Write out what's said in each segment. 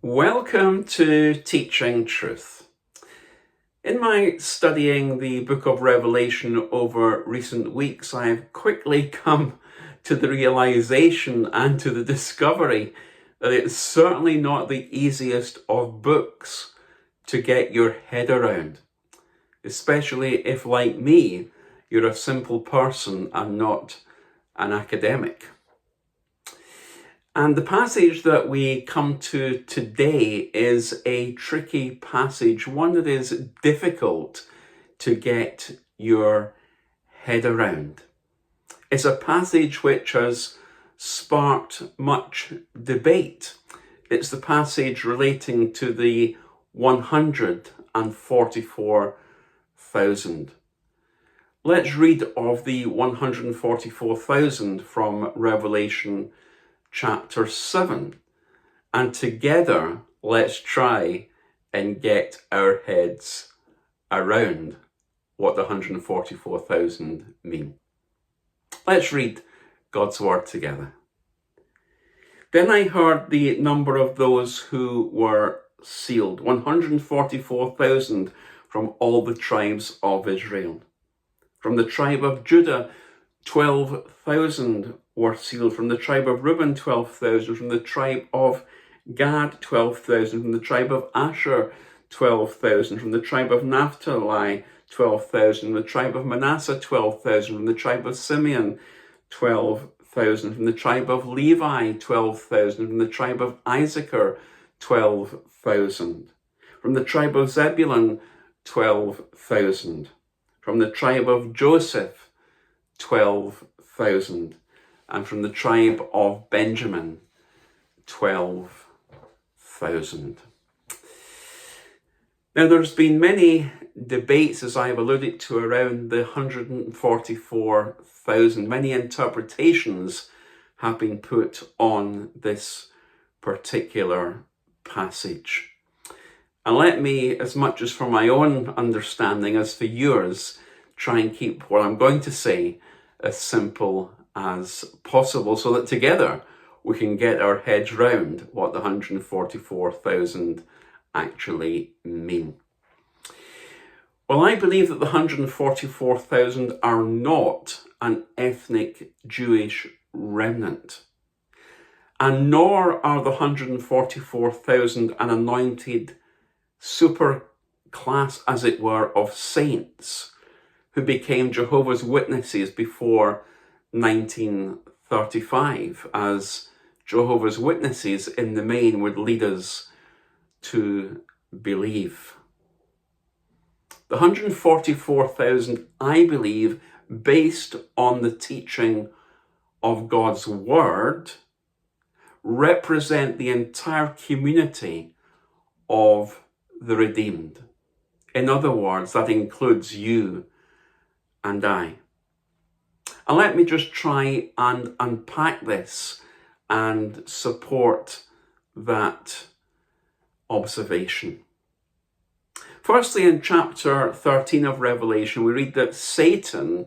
Welcome to Teaching Truth. In my studying the book of Revelation over recent weeks, I've quickly come to the realization and to the discovery that it's certainly not the easiest of books to get your head around, especially if, like me, you're a simple person and not an academic. And the passage that we come to today is a tricky passage, one that is difficult to get your head around. It's a passage which has sparked much debate. It's the passage relating to the 144,000. Let's read of the 144,000 from Revelation chapter 7, and together let's try and get our heads around what the 144,000 mean. Let's read God's word together. Then I heard the number of those who were sealed, 144,000 from all the tribes of Israel. From the tribe of Judah, 12,000 were sealed. From the tribe of Reuben, 12,000. From the tribe of Gad, 12,000. From the tribe of Asher, 12,000. From the tribe of Naphtali, 12,000. From the tribe of Manasseh, 12,000. From the tribe of Simeon, 12,000. From the tribe of Levi, 12,000. From the tribe of Issachar, 12,000. From the tribe of Zebulun, 12,000. From the tribe of Joseph, 12,000. And from the tribe of Benjamin, 12,000. Now, there's been many debates, as I've alluded to, around the 144,000. Many interpretations have been put on this particular passage. And let me, as much as for my own understanding as for yours, try and keep what I'm going to say as simple as possible so that together we can get our heads round what the 144,000 actually mean. Well, I believe that the 144,000 are not an ethnic Jewish remnant, and nor are the 144,000 an anointed super class, as it were, of saints who became Jehovah's Witnesses before 1935, as Jehovah's Witnesses in the main would lead us to believe. The 144,000, I believe, based on the teaching of God's Word, represent the entire community of the redeemed. In other words, that includes you and I. And let me just try and unpack this and support that observation. Firstly, in chapter 13 of Revelation, we read that Satan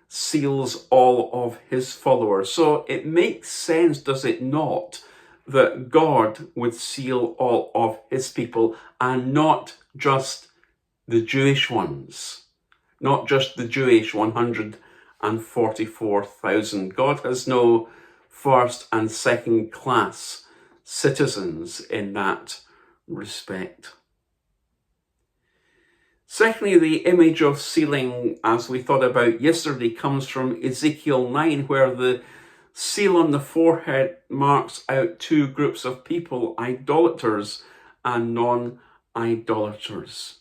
seals all of his followers. So it makes sense, does it not, that God would seal all of his people and not just the Jewish ones, not just the Jewish 144,000. God has no first and second class citizens in that respect. Secondly, the image of sealing, as we thought about yesterday, comes from Ezekiel 9, where the seal on the forehead marks out two groups of people, idolaters and non-idolaters.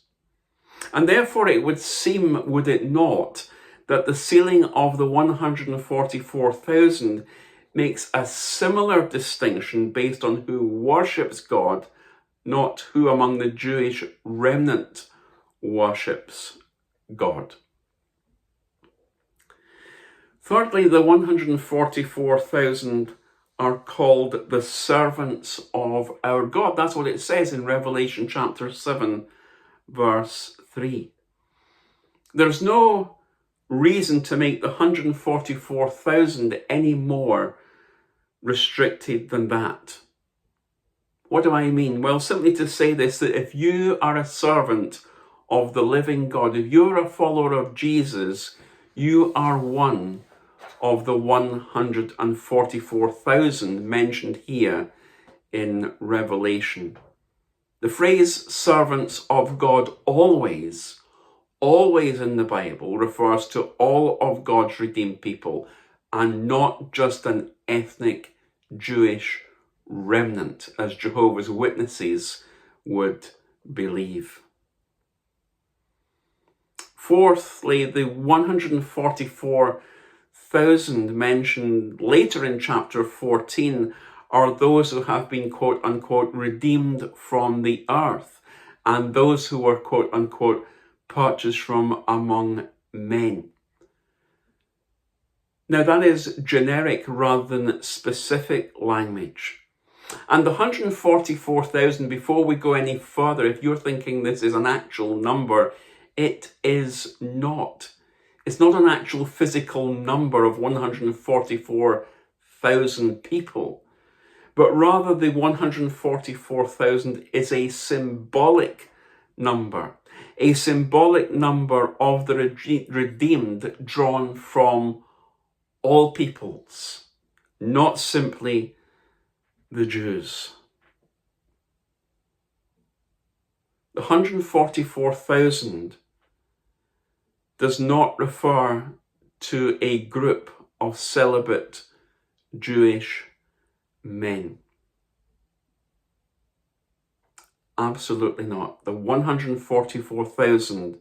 And therefore it would seem, would it not, that the sealing of the 144,000 makes a similar distinction based on who worships God, not who among the Jewish remnant worships God. Thirdly, the 144,000 are called the servants of our God. That's what it says in Revelation chapter 7, verse 3. There's no reason to make the 144,000 any more restricted than that. What do I mean? Well, simply to say this, that if you are a servant of the living God, if you're a follower of Jesus, you are one of the 144,000 mentioned here in Revelation. The phrase servants of God always in the Bible refers to all of God's redeemed people and not just an ethnic Jewish remnant, as Jehovah's Witnesses would believe. Fourthly, the 144,000 mentioned later in chapter 14 are those who have been quote unquote redeemed from the earth and those who were quote unquote purchased from among men. Now that is generic rather than specific language. And the 144,000, before we go any further, if you're thinking this is an actual number, it is not. It's not an actual physical number of 144,000 people, but rather the 144,000 is a symbolic number of the redeemed drawn from all peoples, not simply the Jews. The 144,000 does not refer to a group of celibate Jewish men. Absolutely not. The 144,000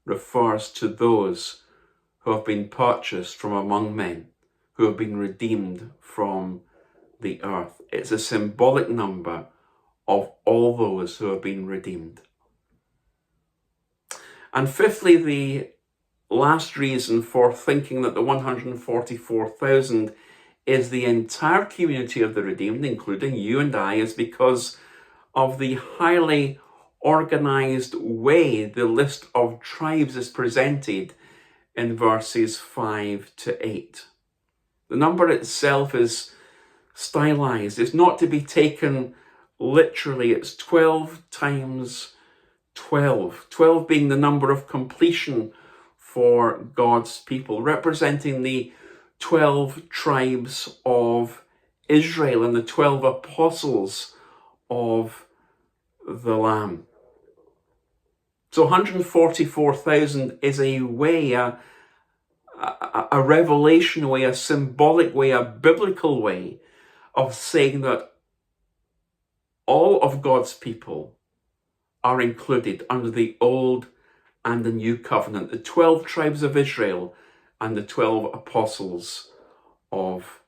refers to those who have been purchased from among men, who have been redeemed from the earth. It's a symbolic number of all those who have been redeemed. And fifthly, the last reason for thinking that the 144,000 is the entire community of the redeemed, including you and I, is because of the highly organized way the list of tribes is presented in verses 5 to 8. The number itself is stylized. It's not to be taken literally. It's 12 times 12. 12 being the number of completion for God's people, representing the 12 tribes of Israel and the 12 apostles of the Lamb. So 144,000 is a way, a revelation way, a symbolic way, a biblical way of saying that all of God's people are included under the Old and the New Covenant, the 12 tribes of Israel and the 12 apostles of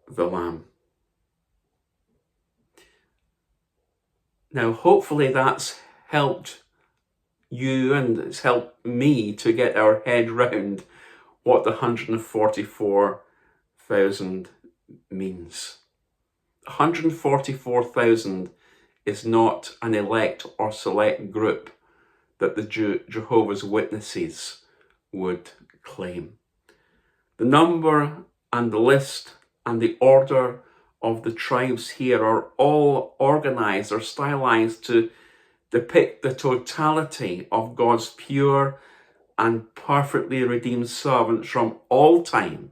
the Lamb. Now, hopefully that's helped you and it's helped me to get our head round what the 144,000 means. 144,000 is not an elect or select group that the Jehovah's Witnesses would claim. The number and the list and the order of the tribes here are all organized or stylized to depict the totality of God's pure and perfectly redeemed servants from all time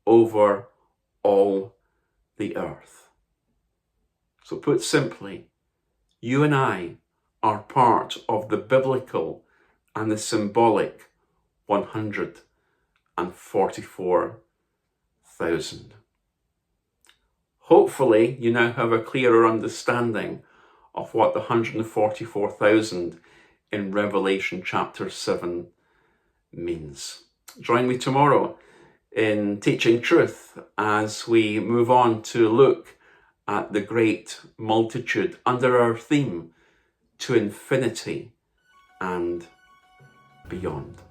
over all the earth. So put simply, you and I are part of the biblical and the symbolic 144,000. Hopefully, you now have a clearer understanding of what the 144,000 in Revelation chapter 7 means. Join me tomorrow in Teaching Truth as we move on to look at the great multitude under our theme, To Infinity and Beyond.